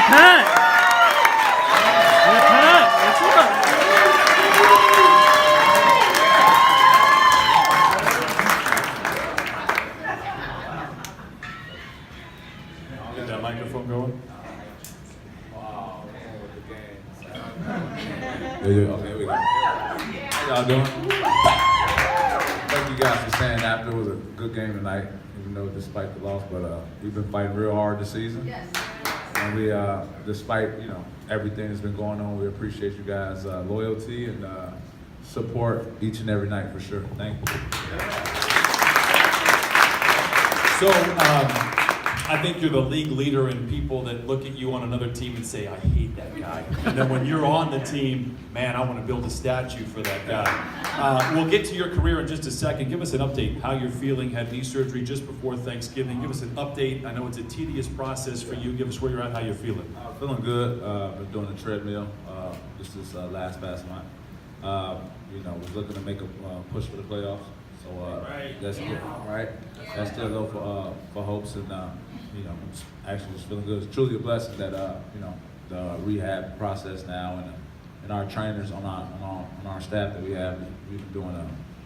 Pat. Yeah, Pat. What's up? Get that microphone going. Okay, we go. How y'all doing? Thank you guys for staying after. It was a good game tonight, even though despite the loss, but we've been fighting real hard this season. Yes. And we, despite, everything that's been going on, we appreciate you guys' loyalty and support each and every night for sure. Thank you. So, I think you're the league leader in people that look at you on another team and say, I hate that guy. And then when you're on the team, man, I want to build a statue for that guy. We'll get to your career in just a second. Give us an update, how you're feeling. Had knee surgery just before Thanksgiving. Give us an update. I know it's a tedious process for you. Give us where you're at, how you're feeling. Feeling good. Been doing the treadmill. This is last month. Was looking to make a push for the playoffs. So that's good, right? That's still go for hopes, and actually just feeling good. It's truly a blessing that the rehab process now and our trainers on our staff that we've been doing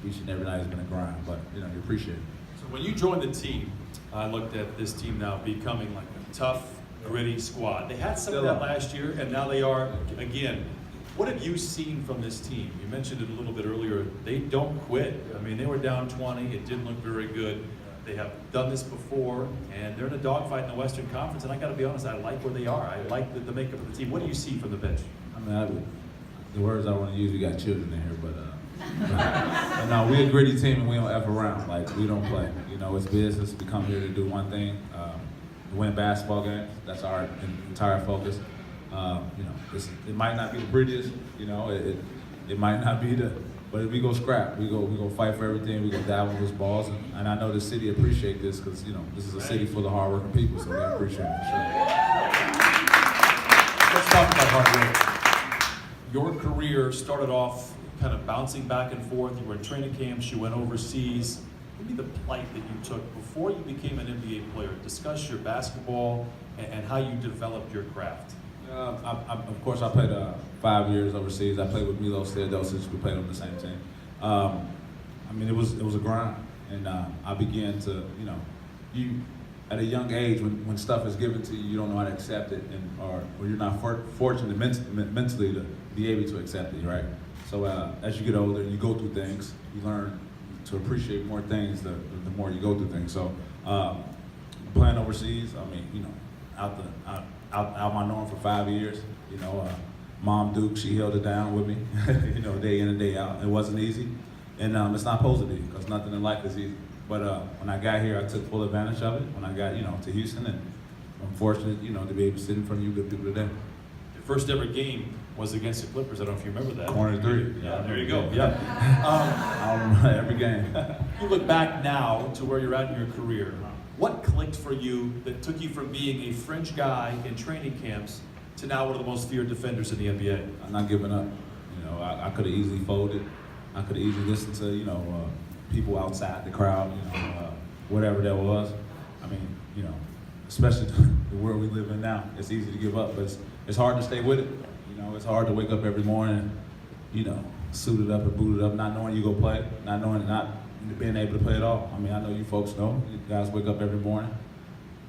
each and every night has been a grind. But you appreciate it. So when you joined the team, I looked at this team now becoming like a tough, gritty squad. They had some of that last year, and now they are again. What have you seen from this team? You mentioned it a little bit earlier. They don't quit. I mean, they were down 20. It didn't look very good. They have done this before, and they're in a dogfight in the Western Conference. And I got to be honest, I like where they are. I like the makeup of the team. What do you see from the bench? The words I want to use, we got children in here, but no, we're a gritty team and we don't F around. Like, we don't play. It's business. We come here to do one thing, win basketball games. That's our entire focus. It might not be the prettiest, it might not be but we go scrap. We go fight for everything. We go dive on those balls, and I know the city appreciate this because this is a city full of hardworking people, so they appreciate it for sure. Let's talk about hard work. Your career started off kind of bouncing back and forth. You were in training camps. You went overseas. Give me the plight that you took before you became an NBA player. Discuss your basketball and how you developed your craft. Of course, I played 5 years overseas. I played with Milos Teodosic. We played on the same team. It was a grind, and I began to, you at a young age when stuff is given to you, you don't know how to accept it, or you're not fortunate mentally to be able to accept it, right? So as you get older and you go through things, you learn to appreciate more things the more you go through things. So playing overseas, out my norm for 5 years. Mom Duke, she held it down with me, day in and day out. It wasn't easy, and it's not supposed to be because nothing in life is easy. But when I got here, I took full advantage of it. When I got, to Houston, and I'm fortunate, to be able to sit in front of you good people today. Your first ever game was against the Clippers. I don't know if you remember that. Corner three. Yeah, there you go. Yeah. I remember every game. You look back now to where you're at in your career. What clicked for you that took you from being a fringe guy in training camps to now one of the most feared defenders in the NBA? I'm not giving up. I could have easily folded. I could have easily listened to, people outside the crowd, whatever that was. Especially the world we live in now. It's easy to give up, but it's hard to stay with it. It's hard to wake up every morning, suited up and booted up, not knowing you go play, not being able to play it all. I know you folks know. You guys wake up every morning,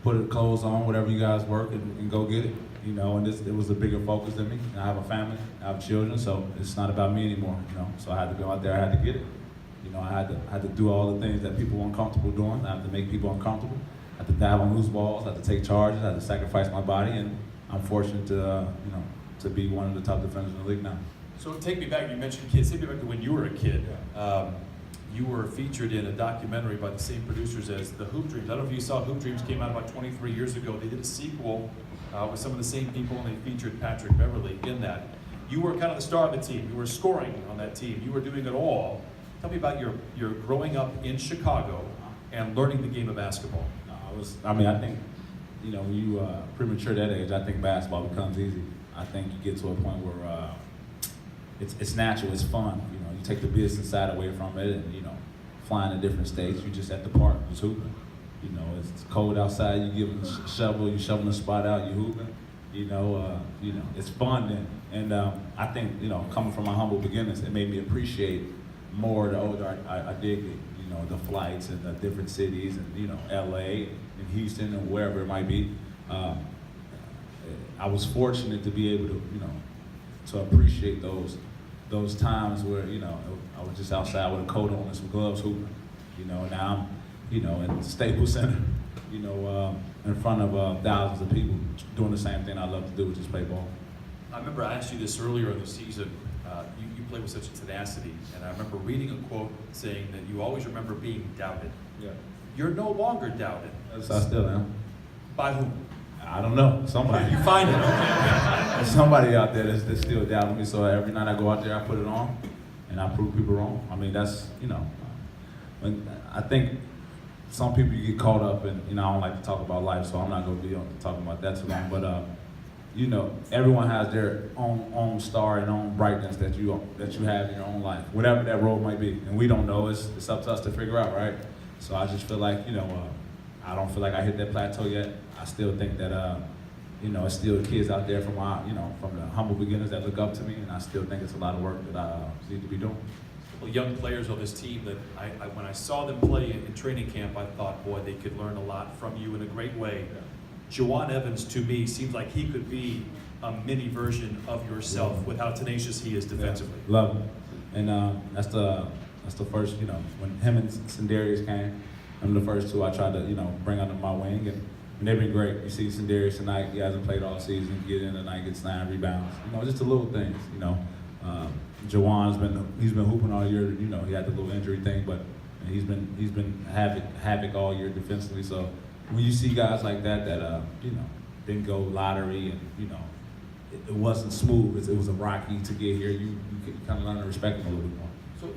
put the clothes on, whatever you guys work, and go get it. And it was a bigger focus than me. And I have a family, I have children, so it's not about me anymore. So I had to go out there, I had to get it. I had to do all the things that people were uncomfortable doing. I had to make people uncomfortable. I had to dive on loose balls. I had to take charges. I had to sacrifice my body, and I'm fortunate to be one of the top defenders in the league now. So take me back. You mentioned kids. Take me back to when you were a kid. You were featured in a documentary by the same producers as the Hoop Dreams. I don't know if you saw Hoop Dreams, came out about 23 years ago. They did a sequel with some of the same people, and they featured Patrick Beverley in that. You were kind of the star of the team. You were scoring on that team. You were doing it all. Tell me about your growing up in Chicago and learning the game of basketball. I think, when you premature that age, I think basketball becomes easy. I think you get to a point where it's natural, it's fun. You take the business side away from it, and flying to different states. You just at the park, just hooping. It's cold outside. You give them a shovel, you shoveling the spot out, you hooping. It's fun then. And I think, coming from my humble beginnings, it made me appreciate more the older I dig it. The flights and the different cities and, LA and Houston and wherever it might be. I was fortunate to be able to appreciate those times where, I was just outside with a coat on and some gloves hooping. Now I'm, in the Staples Center, in front of thousands of people doing the same thing I love to do, which is play ball. I remember I asked you this earlier in the season. You play with such tenacity, and I remember reading a quote saying that you always remember being doubted. Yeah. You're no longer doubted. Yes, I still am. By whom? I don't know. Somebody. You find it. Okay. There's somebody out there that's still doubting me. So every night I go out there, I put it on, and I prove people wrong. I mean, that's when I think some people you get caught up in. I don't like to talk about life, so I'm not going to be talking about that too long. But everyone has their own star and own brightness that you have in your own life, whatever that role might be. And we don't know. It's up to us to figure out, right? So I just feel like I don't feel like I hit that plateau yet. I still think that it's still kids out there from the humble beginners that look up to me, and I still think it's a lot of work that I need to be doing. Well, young players on this team that when I saw them play in training camp, I thought, boy, they could learn a lot from you in a great way. Yeah. Jawan Evans, to me, seems like he could be a mini version of yourself with how tenacious he is defensively. Yeah, love him. And that's the first, when him and Sendarius came, I'm the first two I tried to, bring under my wing, and they've been great. You see Sendarius tonight, he hasn't played all season, get in tonight, gets 9 rebounds. Just the little things, Jawan's been hooping all year, he had the little injury thing, but he's been havoc all year defensively. So when you see guys like that didn't go lottery and it wasn't smooth, it was a rocky to get here, you kind of learn to respect him a little bit more.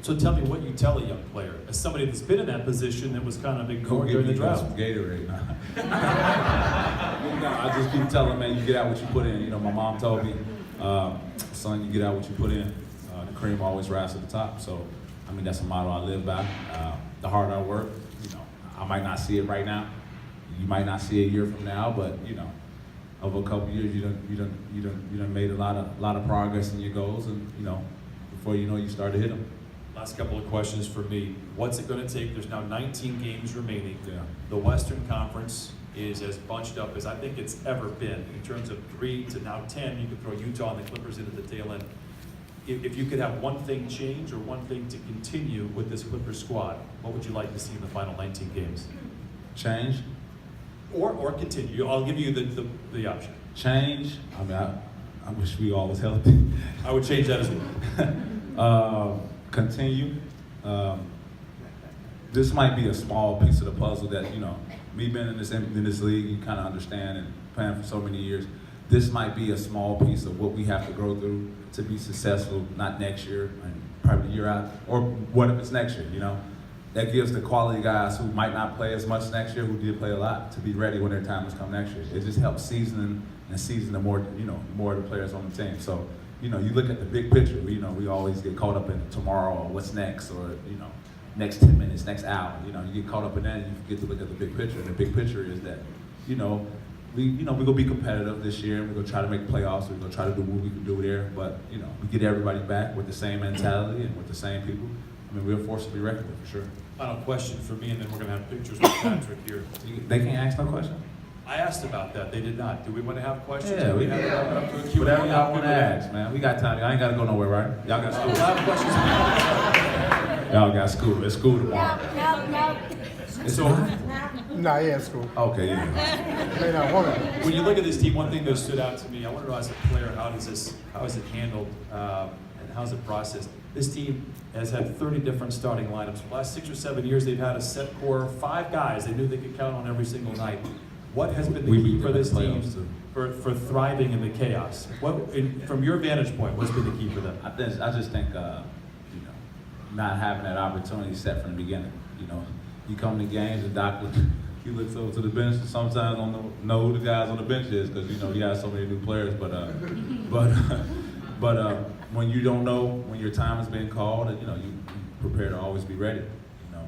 So tell me what you tell a young player, as somebody that's been in that position that was kind of ignored Go during the get drought. some Gatorade. I just keep telling man, you get out what you put in. My mom told me, son, you get out what you put in. The cream always rises to the top. So, that's a motto I live by. The harder I work, I might not see it right now. You might not see it a year from now, but over a couple years, you done made a lot of progress in your goals, and before you know, you start to hit them. Last couple of questions for me. What's it going to take? There's now 19 games remaining. Yeah. The Western Conference is as bunched up as I think it's ever been in terms of 3 to now 10. You could throw Utah and the Clippers into the tail end. If you could have one thing change or one thing to continue with this Clippers squad, what would you like to see in the final 19 games? Change. Or continue. I'll give you the option. Change. I wish we all was healthy. I would change that as well. Continue. This might be a small piece of the puzzle that, me being in this league, you kind of understand, and playing for so many years, this might be a small piece of what we have to grow through to be successful, not next year, and probably the year out, or what if it's next year, That gives the quality guys who might not play as much next year, who did play a lot, to be ready when their time has come next year. It just helps season the more of the players on the team. So, you look at the big picture. We always get caught up in tomorrow or what's next, or next 10 minutes, next hour. You get caught up in that, and you forget to look at the big picture. And the big picture is that, we're gonna be competitive this year. We're gonna try to make playoffs. We're gonna try to do what we can do there. But we get everybody back with the same mentality and with the same people. We're forced to be reckoned with, for sure. Final question for me, and then we're going to have pictures with Patrick here. They can't ask no question? I asked about that. They did not. Do we want to have questions? Yeah, we have it up to a Q&A? whatever y'all want to ask, man. We got time. I ain't got to go nowhere, right? Y'all got school. We'll have questions. Y'all got school. It's school tomorrow. No. It's So, Nah, yeah, it's cool. Okay, yeah. May not want it. when you look at this team, one thing that stood out to me, I want to know as a player, how is it handled, and how is it processed? This team has had 30 different starting lineups. For the last 6 or 7 years, they've had a set core of 5 guys they knew they could count on every single night. What has been the key for this team for thriving in the chaos? From your vantage point, what's been the key for them? I just think, not having that opportunity set from the beginning. You come to games, the doctor, he looks over to the bench, and sometimes don't know who the guys on the bench is because he has so many new players. But when you don't know when your time has been called, and you prepare to always be ready.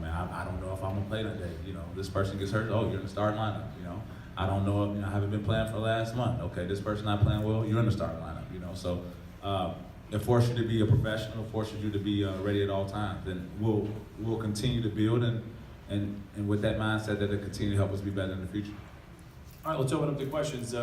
Man, I don't know if I'm gonna play that day. This person gets hurt. Oh, you're in the starting lineup. I don't know, I haven't been playing for the last month. Okay, this person not playing well, you're in the starting lineup, So it forces you to be a professional, it forces you to be ready at all times. And we'll continue to build and with that mindset that it'll continue to help us be better in the future. All right, let's open up the questions.